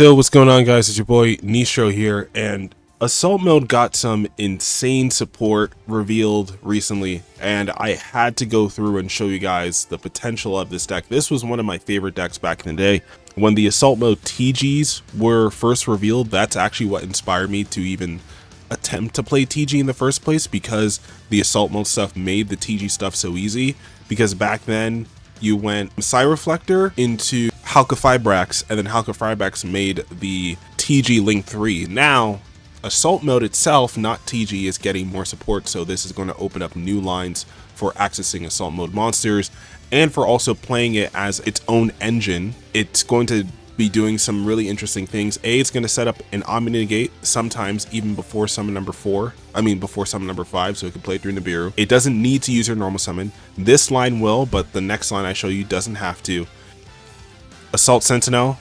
So what's going on, guys? It's your boy Nistro here, and Assault Mode got some insane support revealed recently, and I had to go through and show you guys the potential of this deck. This was one of my favorite decks back in the day. When the Assault Mode TGs were first revealed, that's actually what inspired me to even attempt to play TG in the first place, because the Assault Mode stuff made the TG stuff so easy. Because back then, you went Psi-Reflector into Halka-Fibrax, and then Halka-Fibrax made the TG Link 3. Now, Assault Mode itself, not TG, is getting more support, so this is going to open up new lines for accessing Assault Mode monsters, and for also playing it as its own engine. It's going to be doing some really interesting things. It's going to set up an Omni Negate sometimes even before summon number 4. Before summon number 5, so it can play through Nibiru. It doesn't need to use your normal summon. This line will, but the next line I show you doesn't have to. Assault Sentinel.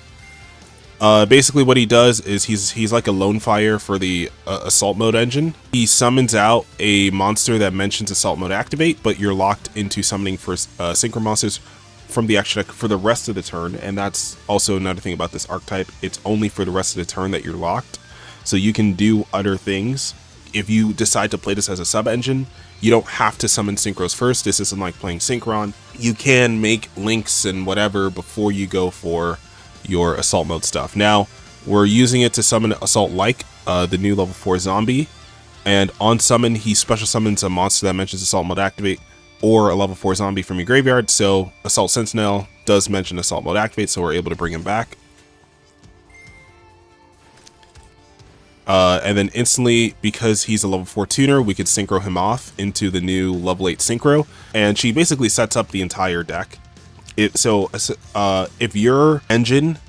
Basically what he does is he's like a lone fire for the Assault Mode engine. He summons out a monster that mentions Assault Mode activate, but you're locked into summoning for synchro monsters from the extra deck for the rest of the turn. And that's also another thing about this archetype. It's only for the rest of the turn that you're locked, so you can do other things. If you decide to play this as a sub engine, you don't have to summon synchros first. This isn't like playing Synchron. You can make links and whatever before you go for your Assault Mode stuff. Now, we're using it to summon Assault Like, the new level 4 zombie, and on summon, he special summons a monster that mentions Assault Mode activate, or a level 4 zombie from your graveyard. So Assault Sentinel does mention Assault Mode activate, so we're able to bring him back. And then instantly, because he's a level 4 tuner, we could synchro him off into the new level 8 synchro, and she basically sets up the entire deck. If your engine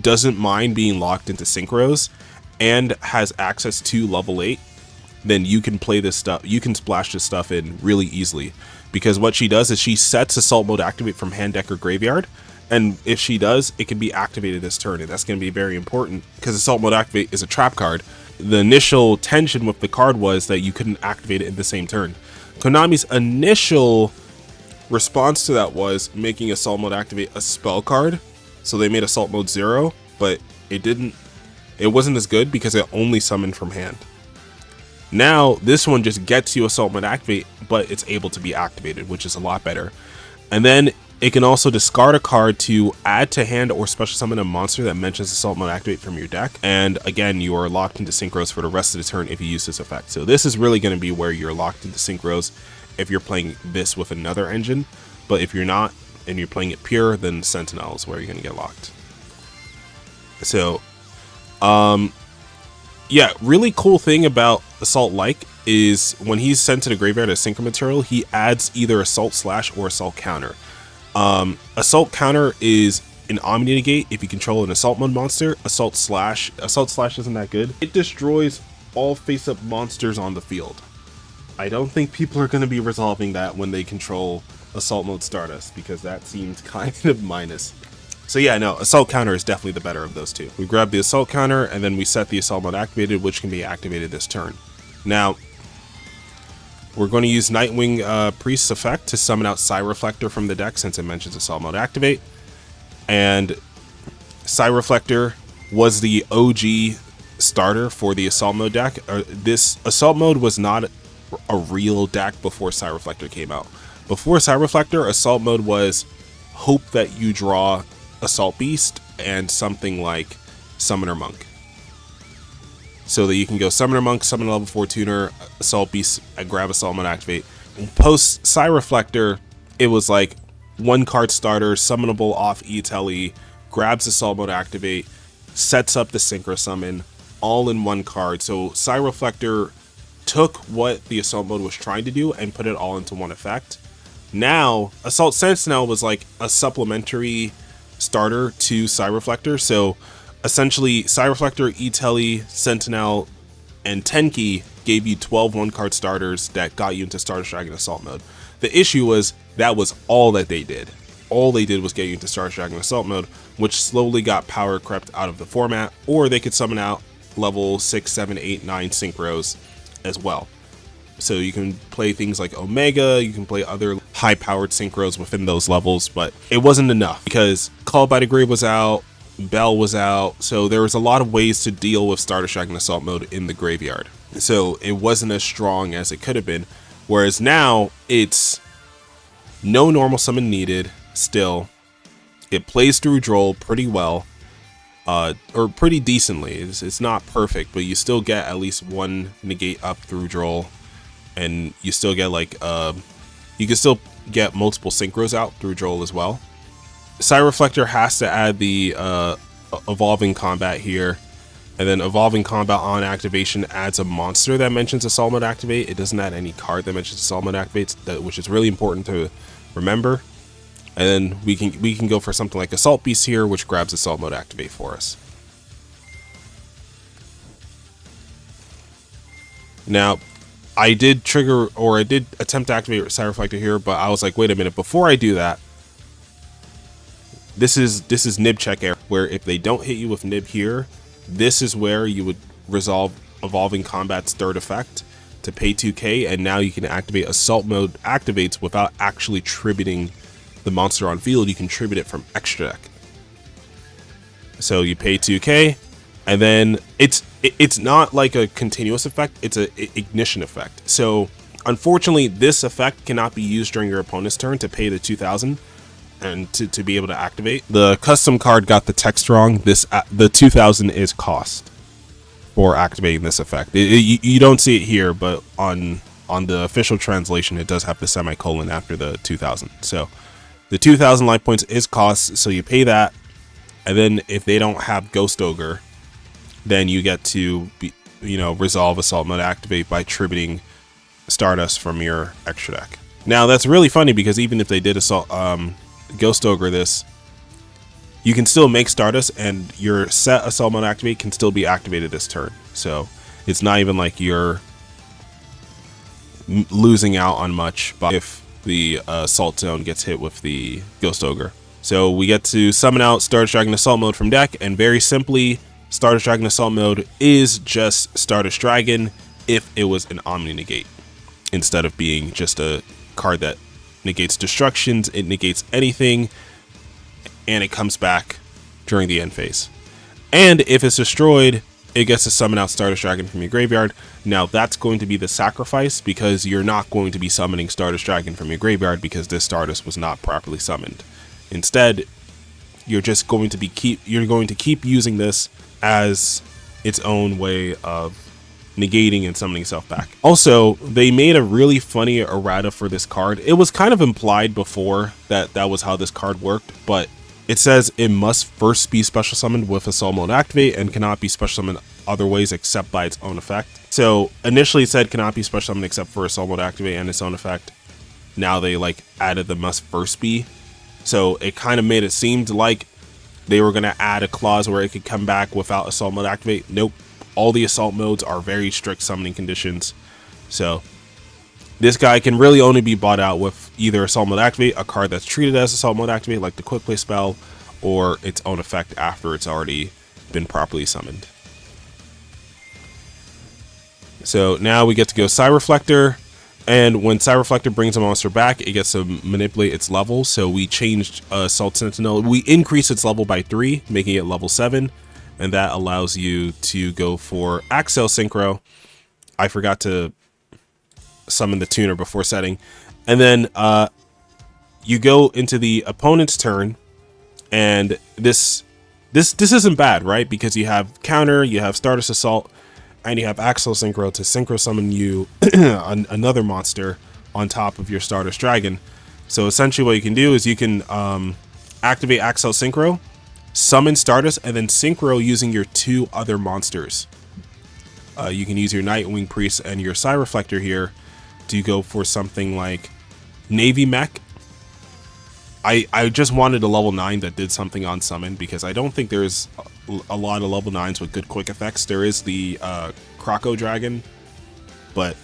doesn't mind being locked into synchros and has access to level 8, then you can play this stuff. You can splash this stuff in really easily, because what she does is she sets Assault Mode activate from hand, deck, or graveyard. And if she does, it can be activated this turn, and that's going to be very important because Assault Mode activate is a trap card. The initial tension with the card was that you couldn't activate it in the same turn. Konami's initial response to that was making Assault Mode activate a spell card, so they made Assault Mode 0, but it wasn't as good because it only summoned from hand. Now this one just gets you Assault Mode activate, but it's able to be activated, which is a lot better. And then it can also discard a card to add to hand or special summon a monster that mentions Assault Mode activate from your deck. And again, you are locked into synchros for the rest of the turn if you use this effect. So this is really going to be where you're locked into synchros if you're playing this with another engine. But if you're not and you're playing it pure, then Sentinel is where you're going to get locked. So, yeah, really cool thing about Assault Like is when he's sent to the graveyard as synchro material, he adds either Assault Slash or Assault Counter. Assault Counter is an Omni Negate if you control an Assault Mode monster. Assault Slash isn't that good. It destroys all face-up monsters on the field. I don't think people are going to be resolving that when they control Assault Mode Stardust, because that seems kind of minus. So yeah, no, Assault Counter is definitely the better of those two. We grab the Assault Counter, and then we set the Assault Mode activated, which can be activated this turn. Now, we're going to use Nightwing Priest's effect to summon out Psi-Reflector from the deck, since it mentions Assault Mode activate. And Psi-Reflector was the OG starter for the Assault Mode deck. This Assault Mode was not a real deck before Psi-Reflector came out. Before Psi-Reflector, Assault Mode was hope that you draw Assault Beast and something like Summoner Monk, so that you can go Summoner Monk, summon a level 4 tuner, Assault Beast, and grab Assault Mode activate. Post Psi-Reflector, it was like one card starter, summonable off E-Tele, grabs Assault Mode activate, sets up the synchro summon, all in one card. So Psi-Reflector took what the Assault Mode was trying to do and put it all into one effect. Now, Assault Sentinel was like a supplementary starter to Psi-Reflector. So essentially, Psi-Reflector, E-Tele, Sentinel, and Tenki gave you 12 one-card starters that got you into Stardust Dragon Assault Mode. The issue was that was all that they did. All they did was get you into Stardust Dragon Assault Mode, which slowly got power crept out of the format, or they could summon out level 6, 7, 8, 9 synchros as well. So you can play things like Omega, you can play other high-powered synchros within those levels, but it wasn't enough because Called by the Grave was out, Bell was out, so there was a lot of ways to deal with Stardust Dragon Assault mode in the graveyard. So it wasn't as strong as it could have been. Whereas now it's no normal summon needed still. It plays through Droll pretty well, or pretty decently. It's not perfect, but you still get at least one negate up through Droll, and you still get like you can still get multiple synchros out through Droll as well. Psi-Reflector has to add the Evolving Combat here, and then Evolving Combat on activation adds a monster that mentions Assault Mode Activate. It doesn't add any card that mentions Assault Mode Activate, which is really important to remember. And then we can go for something like Assault Beast here, which grabs Assault Mode Activate for us. Now, I did attempt to activate Psi-Reflector here, but I was like, wait a minute, before I do that, this is nib check error, where if they don't hit you with nib here, this is where you would resolve Evolving Combat's third effect to pay 2k, and now you can activate Assault Mode Activates without actually tributing the monster on field. You can tribute it from extra deck. So you pay 2k, and then it's not like a continuous effect, it's an ignition effect. So unfortunately, this effect cannot be used during your opponent's turn to pay the 2000 and to be able to activate. The custom card got the text wrong. The 2000 is cost for activating this effect. You don't see it here, but on the official translation, it does have the semicolon after the 2000. So the 2000 life points is cost, so you pay that, and then if they don't have Ghost Ogre, then you get to resolve Assault Mode Activate by tributing Stardust from your extra deck. Now that's really funny, because even if they did Ghost Ogre this, you can still make Stardust, and your set Assault Mode Activate can still be activated this turn. So it's not even like you're losing out on much if the Assault Zone gets hit with the Ghost Ogre. So we get to summon out Stardust Dragon Assault Mode from deck, and very simply, Stardust Dragon Assault Mode is just Stardust Dragon if it was an Omni Negate, instead of being just a card that negates destructions. It negates anything, and it comes back during the end phase. And if it's destroyed, it gets to summon out Stardust Dragon from your graveyard. Now that's going to be the sacrifice, because you're not going to be summoning Stardust Dragon from your graveyard because this Stardust was not properly summoned. Instead, you're just going to keep using this as its own way of negating and summoning itself back. Also, they made a really funny errata for this card. It was kind of implied before that was how this card worked, but it says it must first be special summoned with Assault Mode Activate and cannot be special summoned other ways except by its own effect. So initially it said cannot be special summoned except for Assault Mode Activate and its own effect. Now they added the must first be. So it kind of made it seem like they were going to add a clause where it could come back without Assault Mode Activate. Nope. All the assault modes are very strict summoning conditions. So this guy can really only be bought out with either Assault Mode Activate, a card that's treated as Assault Mode Activate, like the Quick Play spell, or its own effect after it's already been properly summoned. So now we get to go Psi-Reflector, and when Psi-Reflector brings a monster back, it gets to manipulate its level. So we changed Assault Sentinel. We increased its level by 3, making it level 7. And that allows you to go for Axel Synchro. I forgot to summon the tuner before setting. And then you go into the opponent's turn, and this isn't bad, right? Because you have counter, you have Stardust Assault, and you have Axel Synchro to synchro summon you another monster on top of your Stardust Dragon. So essentially what you can do is you can activate Axel Synchro, summon Stardust, and then synchro using your 2 other monsters. You can use your Nightwing Priest and your Psi-Reflector here to go for something like Navy Mech. I just wanted a level 9 that did something on summon, because I don't think there's a lot of level 9s with good quick effects. There is the Croco Dragon, but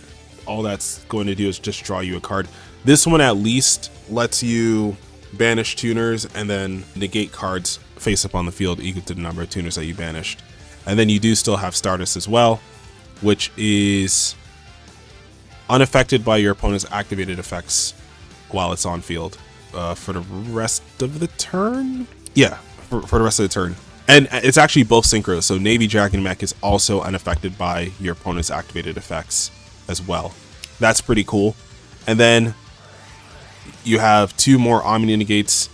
all that's going to do is just draw you a card. This one at least lets you banish tuners and then negate cards face up on the field equal to the number of tuners that you banished. And then you do still have Stardust as well, which is unaffected by your opponent's activated effects while it's on field for the rest of the turn. Yeah, for the rest of the turn. And it's actually both synchros, so Navy Dragon Mech is also unaffected by your opponent's activated effects as well. That's pretty cool. And then you have 2 more Omni Negates,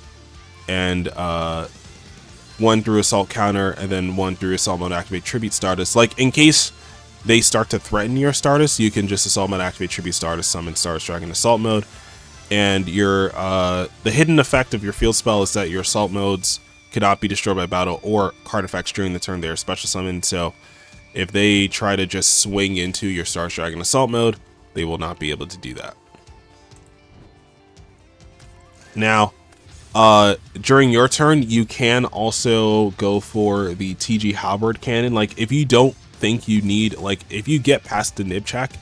and 1 through Assault Counter, and then 1 through Assault Mode Activate Tribute Stardust. Like, in case they start to threaten your Stardust, you can just Assault Mode Activate Tribute Stardust, summon Stardust Dragon Assault Mode. And your the hidden effect of your field spell is that your Assault Modes cannot be destroyed by battle or card effects during the turn they are special summoned. So if they try to just swing into your Stardust Dragon Assault Mode, they will not be able to do that. Now, during your turn, you can also go for the TG Halberd Cannon. Like, if you don't think you need, like, if you get past the nib check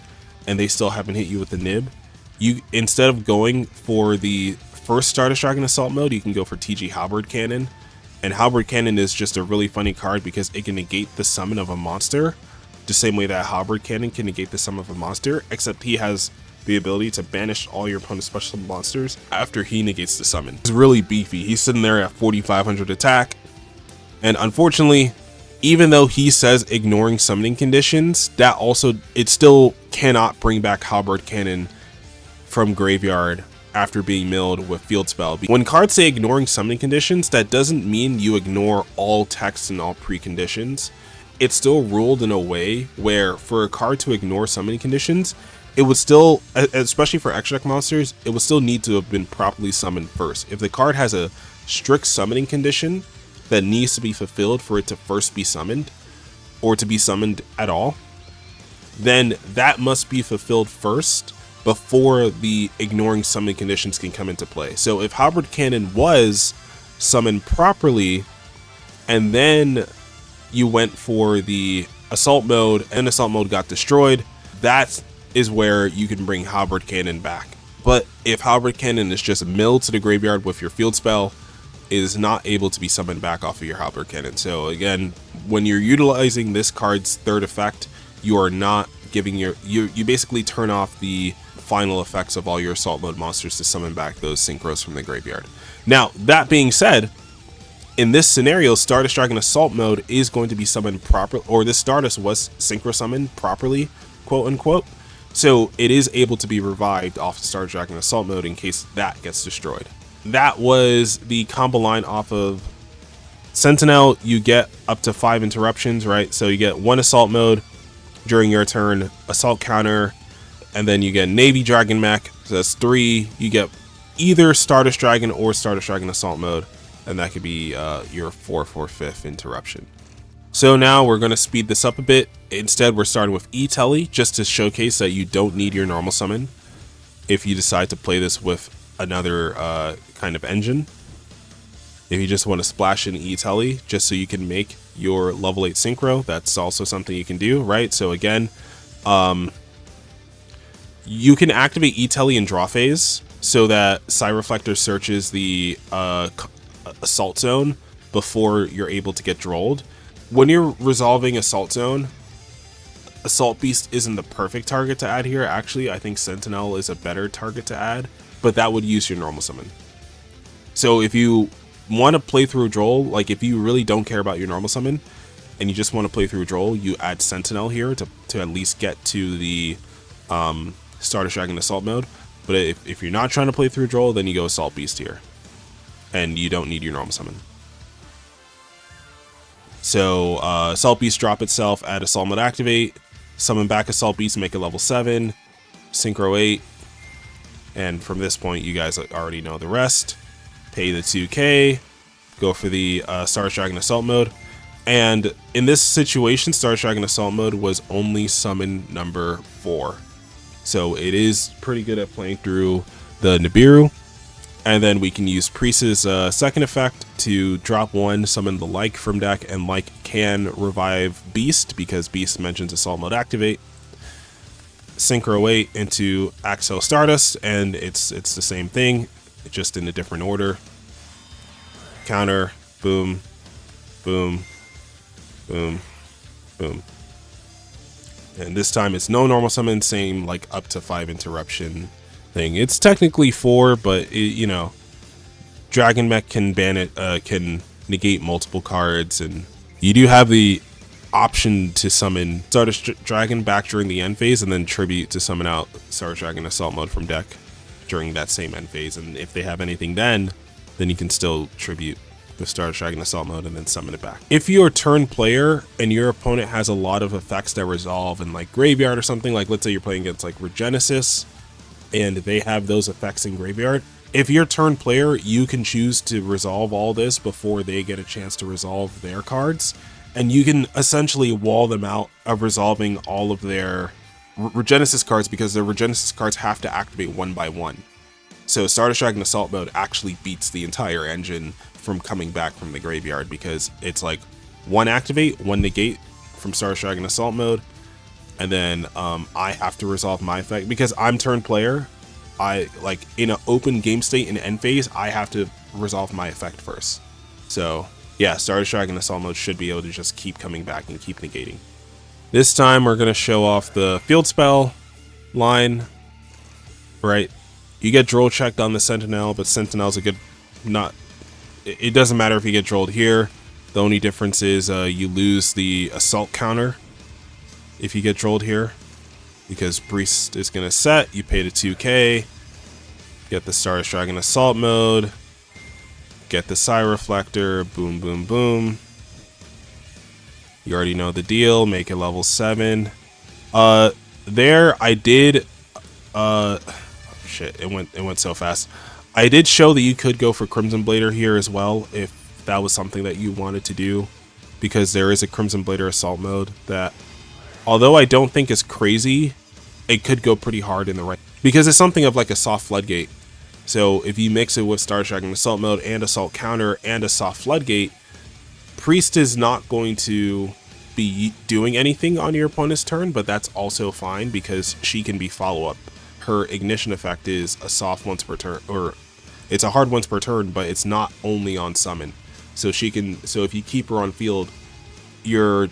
and they still haven't hit you with the nib, you, instead of going for the first Stardust Dragon Assault Mode, you can go for TG Halberd Cannon. And Halberd Cannon is just a really funny card because it can negate the summon of a monster the same way that Halberd Cannon can negate the summon of a monster, except he has the ability to banish all your opponent's special monsters after he negates the summon. He's really beefy. He's sitting there at 4,500 attack. And unfortunately, even though he says ignoring summoning conditions, that also, it still cannot bring back Halberd Cannon from graveyard after being milled with field spell. When cards say ignoring summoning conditions, that doesn't mean you ignore all text and all preconditions. It's still ruled in a way where for a card to ignore summoning conditions, it would still, especially for extra deck monsters, it would still need to have been properly summoned first. If the card has a strict summoning condition that needs to be fulfilled for it to first be summoned, or to be summoned at all, then that must be fulfilled first before the ignoring summoning conditions can come into play. So if Halberd Cannon was summoned properly, and then you went for the Assault Mode, and Assault Mode got destroyed, that is where you can bring Halberd Cannon back. But if Halberd Cannon is just milled to the graveyard with your field spell, it is not able to be summoned back off of your Halberd Cannon. So again, when you're utilizing this card's third effect, you are not giving your, you basically turn off the final effects of all your Assault Mode monsters to summon back those synchros from the graveyard. Now, that being said, in this scenario, Stardust Dragon Assault Mode is going to be summoned properly, or this Stardust was synchro summoned properly, quote unquote. So it is able to be revived off the Stardust Dragon Assault Mode in case that gets destroyed. That was the combo line off of Sentinel. You get up to 5 interruptions, right? So you get 1 Assault Mode during your turn, Assault Counter, and then you get Navy Dragon Mech. So that's 3. You get either Stardust Dragon or Stardust Dragon Assault Mode, and that could be your 4/5 interruption. So now we're going to speed this up a bit. Instead, we're starting with E-Telly, just to showcase that you don't need your normal summon if you decide to play this with another kind of engine. If you just want to splash in E-Telly just so you can make your level 8 synchro, that's also something you can do, right? So again, you can activate E-Telly in draw phase so that Psi-Reflector searches the assault zone before you're able to get drolled. When you're resolving Assault Zone, Assault Beast isn't the perfect target to add here. Actually, I think Sentinel is a better target to add, but that would use your normal summon. So if you want to play through Droll, like if you really don't care about your normal summon and you just want to play through Droll, you add Sentinel here to at least get to the Stardust Dragon Assault Mode. But if you're not trying to play through Droll, then you go Assault Beast here, and you don't need your normal summon. So Assault Beast drop itself, add Assault Mode Activate, summon back Assault Beast, make it level 7, Synchro 8, and from this point you guys already know the rest. Pay the 2k, go for the Stardust Dragon Assault Mode, and in this situation Stardust Dragon Assault Mode was only summon number 4. So it is pretty good at playing through the Nibiru. And then we can use Priest's second effect to drop 1, summon the Like from deck, and Like can revive Beast because Beast mentions Assault Mode Activate. Synchro 8 into Axel Stardust, and it's the same thing, just in a different order. Counter, boom, boom, boom, boom. And this time it's no normal summon, same like up to 5 interruption thing. It's technically 4, but it, you know, Dragon Mech can ban it, can negate multiple cards, and you do have the option to summon Stardust Dragon back during the end phase and then tribute to summon out Stardust Dragon Assault Mode from deck during that same end phase. And if they have anything then you can still tribute with Stardust Dragon Assault Mode and then summon it back. If you're a turn player and your opponent has a lot of effects that resolve in like Graveyard or something, like let's say you're playing against like Regenesis and they have those effects in Graveyard, if you're a turn player, you can choose to resolve all this before they get a chance to resolve their cards, and you can essentially wall them out of resolving all of their Regenesis cards, because their Regenesis cards have to activate one by one. So Stardust Dragon Assault Mode actually beats the entire engine from coming back from the graveyard, because it's like one activate, one negate from Stardust Dragon Assault Mode, and then I have to resolve my effect because I'm turn player. I like in an open game state in end phase, I have to resolve my effect first. So yeah, Stardust Dragon Assault Mode should be able to just keep coming back and keep negating. This time we're gonna show off the field spell line. Right, you get droll checked on the Sentinel, but Sentinel's a good it doesn't matter if you get drolled here. The only difference is you lose the assault counter if you get drolled here, because Priest is going to set. You pay the 2k, get the Stardust Dragon Assault Mode, get the Psi-Reflector, boom, boom, boom. You already know the deal, make it level 7. There, I did, shit, it went so fast. I did show that you could go for Crimson Blader here as well, if that was something that you wanted to do, because there is a Crimson Blader Assault Mode that, although I don't think is crazy, it could go pretty hard in the right, because it's something of like a soft floodgate. So if you mix it with Stardust Dragon Assault Mode and Assault Counter and a soft floodgate, Priest is not going to be doing anything on your opponent's turn, but that's also fine because she can be follow-up. Her ignition effect is a soft once per turn, or it's a hard once per turn, but it's not only on summon. So she can, so if you keep her on field, you're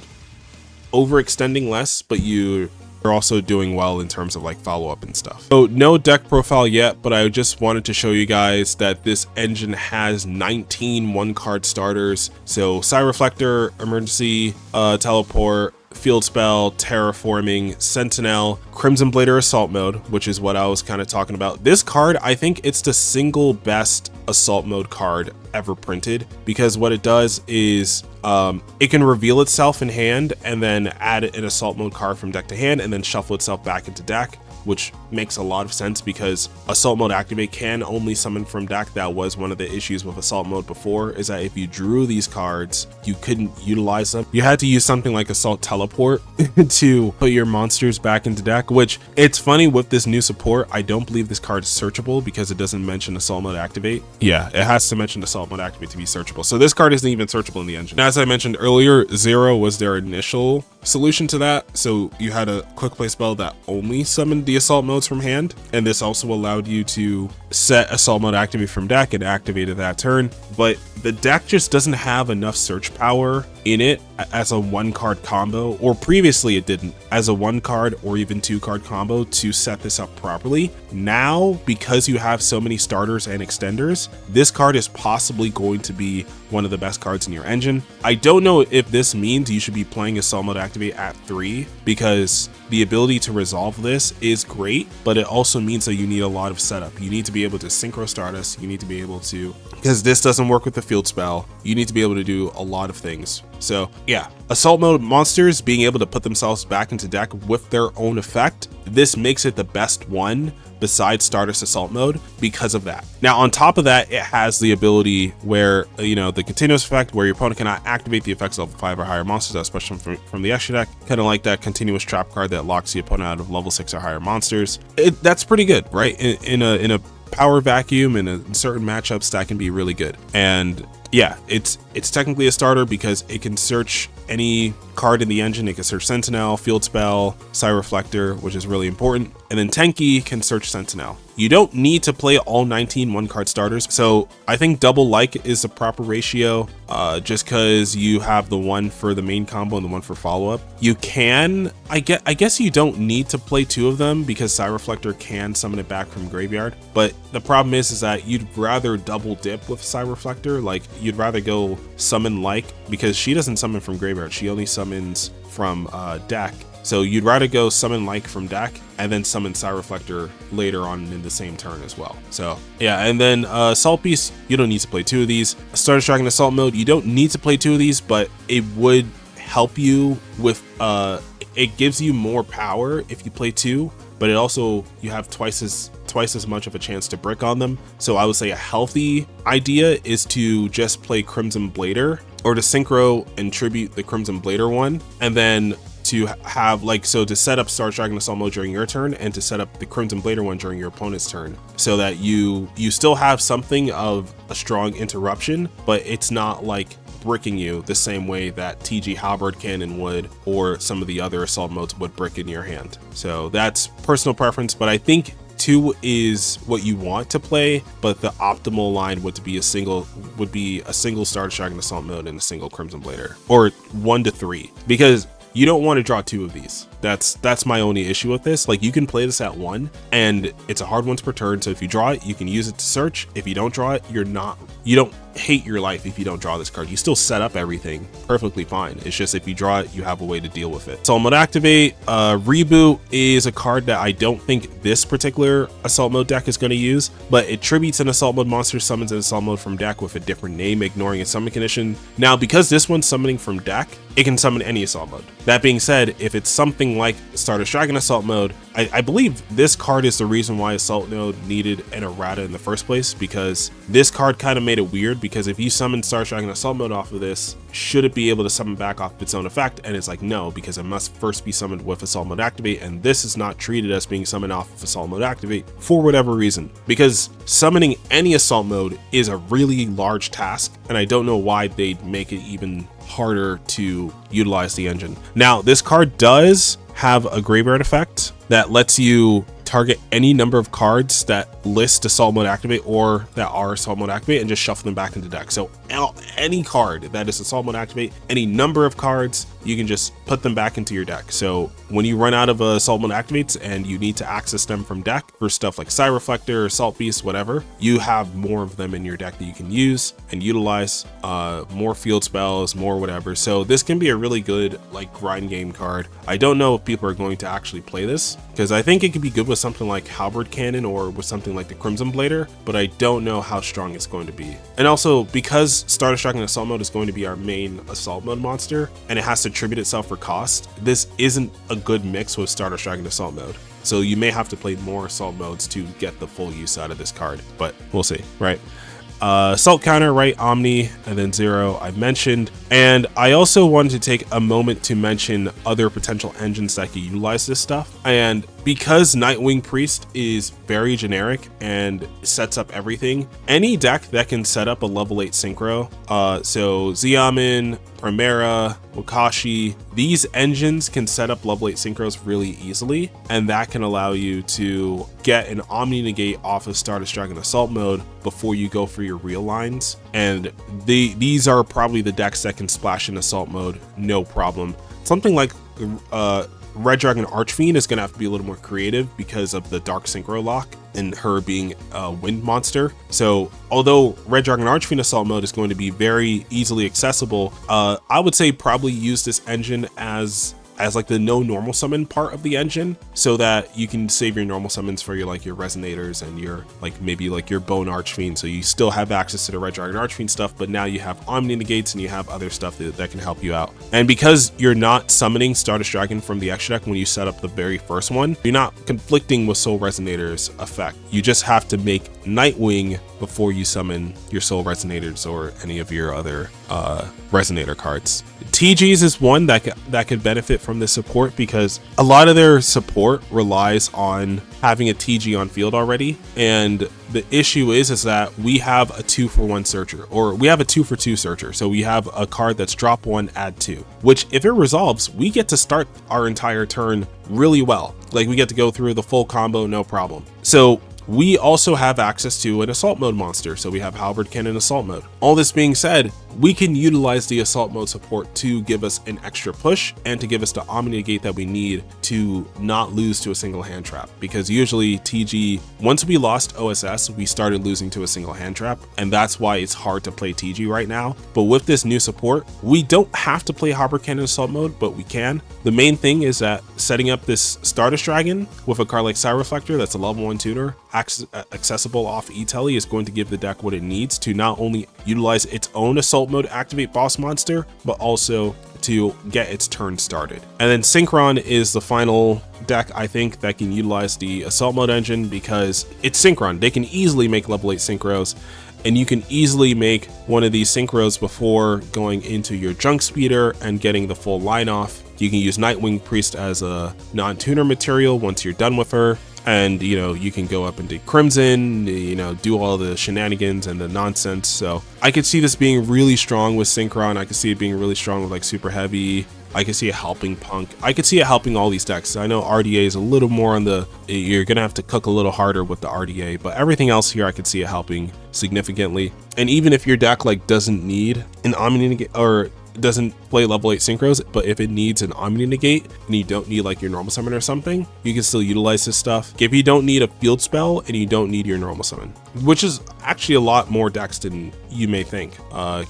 overextending less, but you're also doing well in terms of like follow-up and stuff. So no deck profile yet, but I just wanted to show you guys that this engine has 19 one-card starters. So Psi-Reflector, Emergency, Teleport, Field Spell, Terraforming, Sentinel, Crimson Blader Assault Mode, which is what I was kind of talking about. This card, I think it's the single best Assault Mode card ever printed, because what it does is it can reveal itself in hand and then add an Assault Mode card from deck to hand and then shuffle itself back into deck, which makes a lot of sense because Assault Mode Activate can only summon from deck. That was one of the issues with Assault Mode before, is that if you drew these cards, you couldn't utilize them. You had to use something like Assault Teleport to put your monsters back into deck, which it's funny with this new support, I don't believe this card is searchable because it doesn't mention Assault Mode Activate. Yeah, it has to mention Assault Mode Activate to be searchable. So this card isn't even searchable in the engine. Now, as I mentioned earlier, 0 was their initial solution to that. So you had a quick play spell that only summoned the Assault Modes from hand, and this also allowed you to set Assault Mode Activate from deck and activate it that turn. But the deck just doesn't have enough search power in it as a one-card combo, or previously it didn't, as a one-card or even two-card combo to set this up properly. Now, because you have so many starters and extenders, this card is possibly going to be one of the best cards in your engine. I don't know if this means you should be playing Assault Mode Activate at 3, because the ability to resolve this is great, but it also means that you need a lot of setup. You need to be able to Synchro Stardust, you need to be able to, because this doesn't work with the field spell, you need to be able to do a lot of things. So yeah, Assault Mode monsters being able to put themselves back into deck with their own effect, this makes it the best one besides Stardust Assault Mode because of that. Now, on top of that, it has the ability where, you know, the continuous effect where your opponent cannot activate the effects of level 5 or higher monsters, especially from the extra deck, kind of like that continuous trap card that locks the opponent out of level 6 or higher monsters. That's pretty good, right? In a power vacuum, in certain matchups, that can be really good. And yeah, it's technically a starter because it can search any card in the engine. It can search Sentinel, Field Spell, Psi-Reflector, which is really important. and then Tenki can search Sentinel. You don't need to play all 19 one-card starters, so I think double like is the proper ratio, just because you have the one for the main combo and the one for follow-up. You can, I guess you don't need to play 2 of them because Psi-Reflector can summon it back from graveyard, but the problem is that you'd rather double dip with Psi-Reflector. Like, you'd rather go summon like, because she doesn't summon from graveyard, she only summons from deck. So you'd rather go summon like from deck and then summon Psi-Reflector later on in the same turn as well. So yeah, and then Assault Beast, you don't need to play 2 of these. Starter Dragon Assault mode, you don't need to play 2 of these, but it would help you with, it gives you more power if you play 2, but it also, you have twice as much of a chance to brick on them. So I would say a healthy idea is to just play Crimson Blader, or to synchro and tribute the Crimson Blader one, and then to have like, so to set up Star Dragon Assault mode during your turn and to set up the Crimson Blader one during your opponent's turn, so that you still have something of a strong interruption, but it's not like bricking you the same way that TG Halberd Cannon would, or some of the other assault modes would brick in your hand. So that's personal preference, but I think 2 is what you want to play, but the optimal line would be a single Star Dragon Assault mode and a single Crimson Blader, or 1 to 3, because you don't want to draw 2 of these. That's my only issue with this. Like, you can play this at 1 and it's a hard once per turn, so if you draw it, you can use it to search. If you don't draw it, you don't hate your life if you don't draw this card. You still set up everything perfectly fine. It's just if you draw it, you have a way to deal with it. Assault Mode Activate, Reboot is a card that I don't think this particular Assault Mode deck is going to use, but it tributes an Assault Mode monster, summons an Assault Mode from deck with a different name, ignoring its summon condition. Now, because this one's summoning from deck, it can summon any Assault Mode. That being said, if it's something like Starter Dragon Assault Mode, I believe this card is the reason why Assault Mode needed an errata in the first place, because this card kind of made it weird, because if you summon Star Dragon Assault Mode off of this, should it be able to summon back off its own effect? And it's like, no, because it must first be summoned with Assault Mode Activate, and this is not treated as being summoned off of Assault Mode Activate for whatever reason, because summoning any Assault Mode is a really large task, and I don't know why they'd make it even harder to utilize the engine. Now, this card does have a graveyard effect that lets you target any number of cards that list Assault Mode Activate or that are Assault Mode Activate and just shuffle them back into deck. So any card that is Assault Mode Activate, any number of cards, you can just put them back into your deck. So when you run out of Assault Mode Activates and you need to access them from deck for stuff like Psi-Reflector, Assault Beast, whatever, you have more of them in your deck that you can use and utilize, more field spells, more whatever. So this can be a really good like grind game card. I don't know if people are going to actually play this, because I think it could be good with something like Halberd Cannon or with something like the Crimson Blader, but I don't know how strong it's going to be. And also, because Starter Dragon Assault Mode is going to be our main Assault Mode monster, and it has to tribute itself for cost, this isn't a good mix with Starter Dragon Assault Mode. So you may have to play more Assault Modes to get the full use out of this card, but we'll see, right? Assault Counter, right? Omni, and then Zero I mentioned. And I also wanted to take a moment to mention other potential engines that could utilize this stuff. And because Nightwing Priest is very generic and sets up everything, any deck that can set up a level 8 synchro, so Xiamen, Primera, Wakashi, these engines can set up level 8 synchros really easily, and that can allow you to get an Omni Negate off of Stardust Dragon Assault mode before you go for your real lines. And these are probably the decks that can splash in Assault mode, no problem. Something like Red Dragon Archfiend is going to have to be a little more creative because of the Dark Synchro lock and her being a wind monster. So although Red Dragon Archfiend Assault mode is going to be very easily accessible, I would say probably use this engine as like the no normal summon part of the engine, so that you can save your normal summons for your like your Resonators and your like maybe like your Bone Archfiend, so you still have access to the Red Dragon Archfiend stuff, but now you have Omni Negates and you have other stuff that can help you out. And because you're not summoning Stardust Dragon from the extra deck when you set up the very first one, you're not conflicting with Soul Resonator's effect. You just have to make Nightwing before you summon your Soul Resonators or any of your other Resonator cards. TGs is one that could benefit from this support, because a lot of their support relies on having a TG on field already. And the issue is that we have a 2-for-1 searcher, or we have a 2-for-2 searcher. So we have a card that's drop 1, add 2, which if it resolves, we get to start our entire turn really well. Like we get to go through the full combo, no problem. So we also have access to an assault mode monster, so we have halberd cannon assault mode. All this being said, we can utilize the assault mode support to give us an extra push and to give us the omni negate that we need to not lose to a single hand trap, because usually TG, once we lost OSS, we started losing to a single hand trap, and that's why it's hard to play TG right now. But with this new support, we don't have to play halberd cannon assault mode, but we can. The main thing is that setting up this Stardust Dragon with a card like Psi-Reflector that's a level 1 tuner, accessible off E-Telly, is going to give the deck what it needs to not only utilize its own assault mode activate boss monster, but also to get its turn started. And then Synchron is the final deck, I think, that can utilize the assault mode engine, because it's Synchron. They can easily make level 8 synchros, and you can easily make one of these synchros before going into your junk speeder and getting the full line off. You can use Nightwing Priest as a non-tuner material once you're done with her. And, you know, you can go up into Crimson, you know, do all the shenanigans and the nonsense. So I could see this being really strong with Synchron. I could see it being really strong with like Super Heavy. I could see it helping Punk. I could see it helping all these decks. I know RDA is a little more on the, you're going to have to cook a little harder with the RDA, but everything else here, I could see it helping significantly. And even if your deck like doesn't need an Omni Negate, or doesn't play level 8 synchros, but if it needs an Omni Negate and you don't need like your normal summon or something, you can still utilize this stuff. If you don't need a field spell and you don't need your normal summon, which is actually a lot more decks than you may think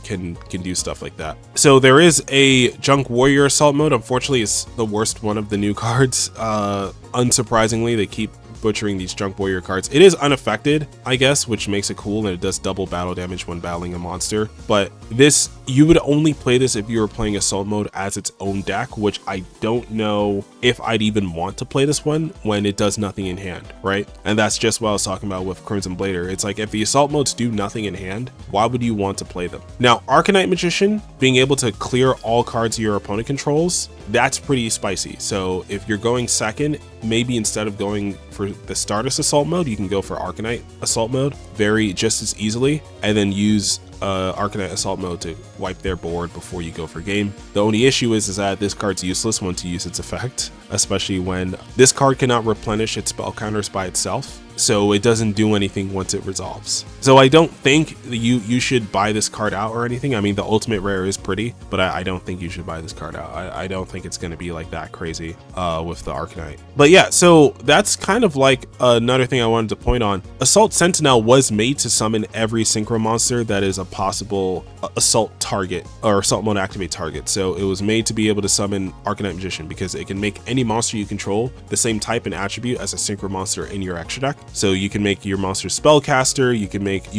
can do stuff like that. So there is a Junk Warrior assault mode. Unfortunately, it's the worst one of the new cards. Unsurprisingly, they keep butchering these Junk Warrior cards. It is unaffected, I guess, which makes it cool, and it does double battle damage when battling a monster. But this, you would only play this if you were playing assault mode as its own deck, which I don't know if I'd even want to play this one when it does nothing in hand, right? And that's just what I was talking about with Crimson Blader. It's like, if the assault modes do nothing in hand, why would you want to play them? Now, Arcanite Magician, being able to clear all cards your opponent controls, that's pretty spicy. So if you're going second, maybe instead of going for the Stardust assault mode, you can go for Arcanite assault mode just as easily, and then use Arcanite assault mode to wipe their board before you go for game. The only issue is that this card's useless once you use its effect, especially when this card cannot replenish its spell counters by itself, so it doesn't do anything once it resolves. So I don't think you should buy this card out or anything. I mean, the ultimate rare is pretty, but I don't think you should buy this card out. I don't think it's going to be like that crazy with the Arcanite. But yeah, so that's kind of like another thing I wanted to point on. Assault Sentinel was made to summon every synchro monster that is a possible assault target or assault mode activate target. So it was made to be able to summon Arcanite Magician, because it can make any monster you control the same type and attribute as a synchro monster in your extra deck. So you can make your monster spellcaster, you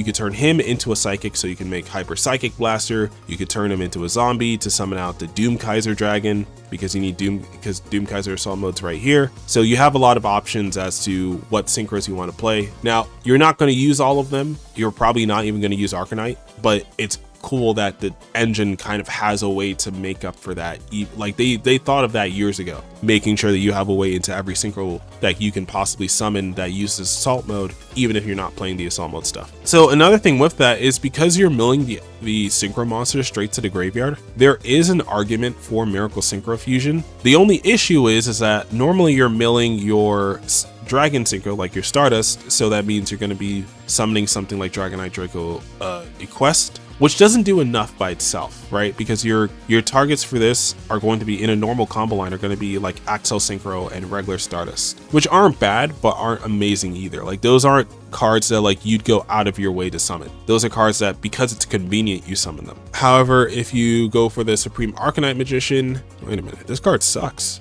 could turn him into a psychic, so you can make Hyper Psychic Blaster, you could turn him into a zombie to summon out the Doom Kaiser Dragon, because you need Doom Kaiser assault mode's right here. So you have a lot of options as to what synchros you want to play. Now, you're not going to use all of them. You're probably not even going to use Arcanite, but it's cool that the engine kind of has a way to make up for that. Like they thought of that years ago, making sure that you have a way into every synchro that you can possibly summon that uses assault mode, even if you're not playing the assault mode stuff. So another thing with that is, because you're milling the synchro monster straight to the graveyard, there is an argument for Miracle Synchro Fusion. The only issue is that normally you're milling your Dragon Synchro, like your Stardust, so that means you're going to be summoning something like Dragonite Draco Equest, which doesn't do enough by itself, right? Because your targets for this are going to be, in a normal combo line, are going to be like Axel Synchro and regular Stardust, which aren't bad, but aren't amazing either. Like, those aren't cards that like you'd go out of your way to summon. Those are cards that, because it's convenient, you summon them. However, if you go for the Supreme Arcanite Magician, wait a minute, this card sucks.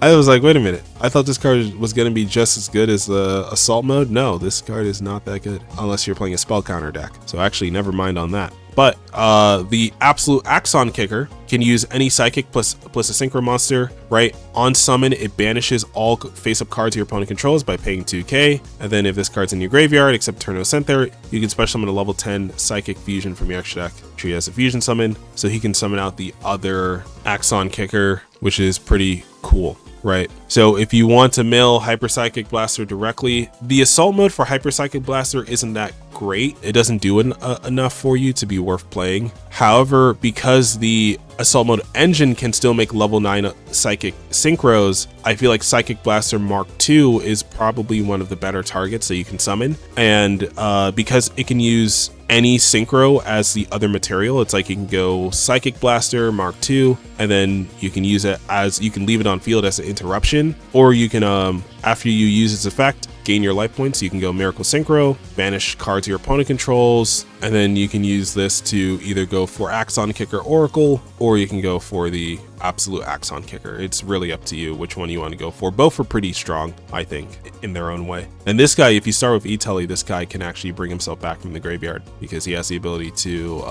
I was like, wait a minute, I thought this card was going to be just as good as the assault mode. No, this card is not that good unless you're playing a spell counter deck. So actually, never mind on that. But the Absolute Axon Kicker can use any psychic plus a synchro monster, right? On summon, it banishes all face-up cards your opponent controls by paying 2k. And then if this card's in your graveyard, except turn no sent there, you can special summon a level 10 Psychic Fusion from your extra deck, treat it as a fusion summon. So he can summon out the other Axon Kicker, which is pretty cool. Right. So if you want to mill Hyper Psychic Blaster directly, the assault mode for Hyper Psychic Blaster isn't that great. It doesn't do enough for you to be worth playing. However, because the assault mode engine can still make level 9 psychic synchros, I feel like Psychic Blaster Mark II is probably one of the better targets that you can summon. And because it can use any synchro as the other material, it's like you can go Psychic Blaster Mark II, and then you can use it as, you can leave it on field as an interruption, or you can after you use its effect, gain your life points, you can go Miracle Synchro, banish cards your opponent controls, and then you can use this to either go for Axon Kicker Oracle, or you can go for the Absolute Axon Kicker. It's really up to you which one you want to go for. Both are pretty strong, I think, in their own way. And this guy, if you start with E-Telly, this guy can actually bring himself back from the graveyard because he has the ability to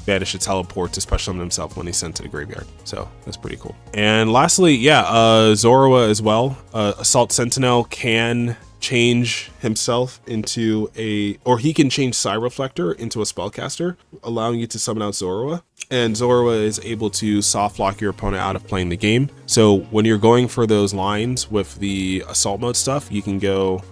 banish a teleport to special summon himself when he's sent to the graveyard. So that's pretty cool. And lastly, yeah, Zorua as well. Assault Sentinel can change himself into or he can change Psi-Reflector into a spellcaster, allowing you to summon out Zorua. And Zorua is able to soft lock your opponent out of playing the game. So when you're going for those lines with the assault mode stuff, you can go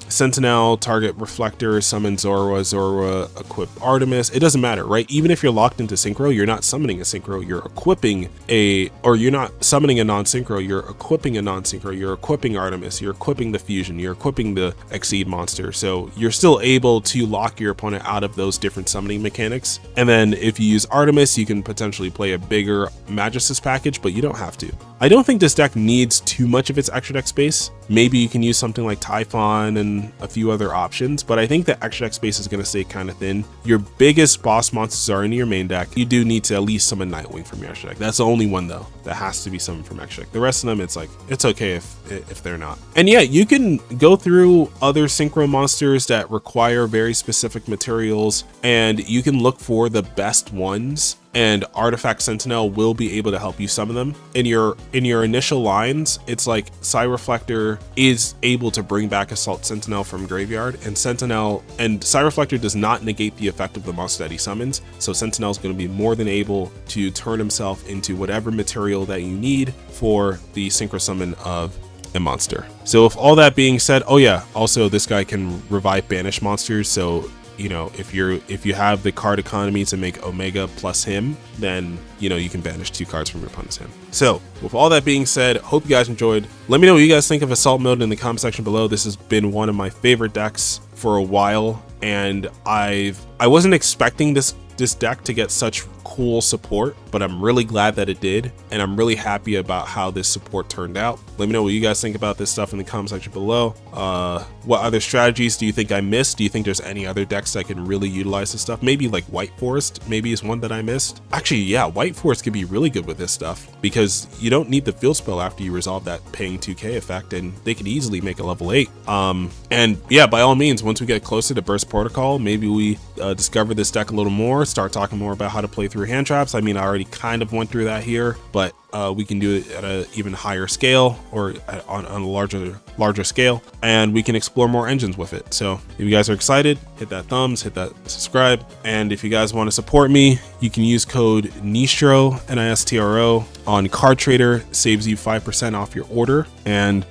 Sentinel, target Reflector, summon Zorua, equip Artemis. It doesn't matter, right? Even if you're locked into synchro, you're not summoning a synchro, you're equipping you're not summoning a non-synchro, you're equipping a non-synchro, you're equipping Artemis, you're equipping the Fusion, you're equipping the Exceed monster. So you're still able to lock your opponent out of those different summoning mechanics. And then if you use Artemis, you can potentially play a bigger Magistus package, but you don't have to. I don't think this deck needs too much of its extra deck space. Maybe you can use something like Typhon and a few other options, but I think the extra deck space is going to stay kind of thin. Your biggest boss monsters are in your main deck. You do need to at least summon Nightwing from your extra deck. That's the only one though that has to be summoned from extra deck. The rest of them, it's like, it's okay if they're not. And yeah, you can go through other synchro monsters that require very specific materials, and you can look for the best ones, and Artifact Sentinel will be able to help you summon them. In your initial lines, it's like Psi-Reflector is able to bring back Assault Sentinel from graveyard, and Psi-Reflector does not negate the effect of the monster that he summons, so Sentinel is going to be more than able to turn himself into whatever material that you need for the synchro summon of a monster. So with all that being said, oh yeah, also this guy can revive banished monsters, so you know, if you have the card economy to make Omega plus him, then you know you can banish 2 cards from your opponent's hand. So with all that being said, hope you guys enjoyed. Let me know what you guys think of Assault Mode in the comment section below. This has been one of my favorite decks for a while, and I wasn't expecting this deck to get such cool support, but I'm really glad that it did, and I'm really happy about how this support turned out. Let me know what you guys think about this stuff in the comment section below. What other strategies do you think I missed? Do you think there's any other decks that can really utilize this stuff? Maybe like White Forest maybe is one that I missed. Actually, yeah, White Forest could be really good with this stuff because you don't need the field spell after you resolve that paying 2k effect, and they could easily make a level 8. And yeah, by all means, once we get closer to Burst Protocol, maybe we discover this deck a little more, start talking more about how to play through hand traps. I mean, I already kind of went through that here, but we can do it at an even higher scale, or on a larger scale, and we can explore more engines with it. So if you guys are excited, hit that thumbs, hit that subscribe, and if you guys want to support me, you can use code Nistro, Nistro, on Card Trader. Saves you 5% off your order. And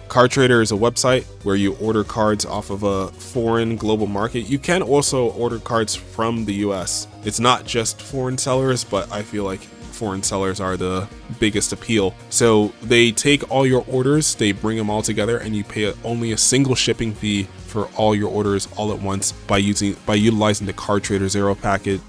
Card Trader is a website where you order cards off of a foreign global market. You can also order cards from the US. It's not just foreign sellers, but I feel like foreign sellers are the biggest appeal. So they take all your orders, they bring them all together, and you pay only a single shipping fee for all your orders all at once by utilizing the Card Trader Zero packet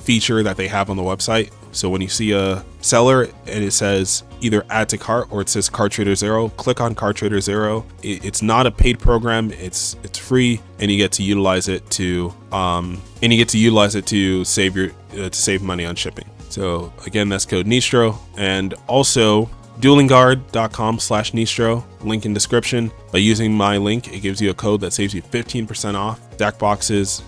feature that they have on the website. So when you see a seller and it says either add to cart or it says Card Trader Zero, click on Card Trader Zero. It's not a paid program. It's free, and you get to utilize it to save money on shipping. So again, that's code Nistro, and also duelingguard.com/Nistro, link in description. By using my link, it gives you a code that saves you 15% off. Deck boxes,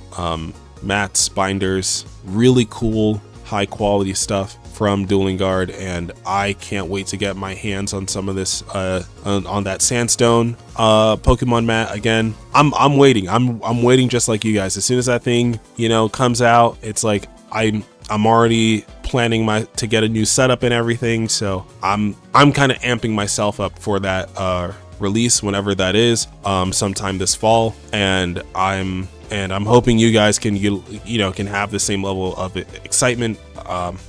mats, binders, really cool, high quality stuff from Dueling Guard, and I can't wait to get my hands on some of this on that Sandstone Pokemon mat again. I'm waiting. I'm waiting just like you guys. As soon as that thing, you know, comes out, it's like I'm already planning to get a new setup and everything, so I'm kind of amping myself up for that release whenever that is, sometime this fall, and I'm hoping you guys can can have the same level of excitement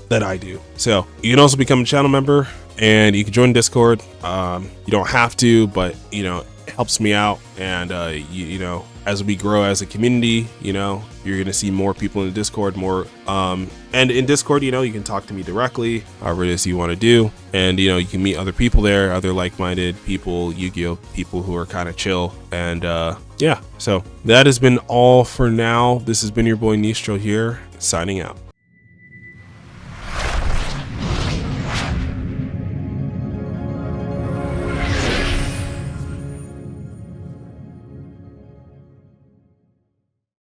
that I do. So you can also become a channel member, and you can join Discord. You don't have to, but it helps me out, and as we grow as a community, you're gonna see more people in the Discord, and in Discord, you can talk to me directly, however it is you want to do, and you can meet other people there, other like-minded people, Yu-Gi-Oh people who are kind of chill, and yeah. So that has been all for now. This has been your boy Nistro here, signing out.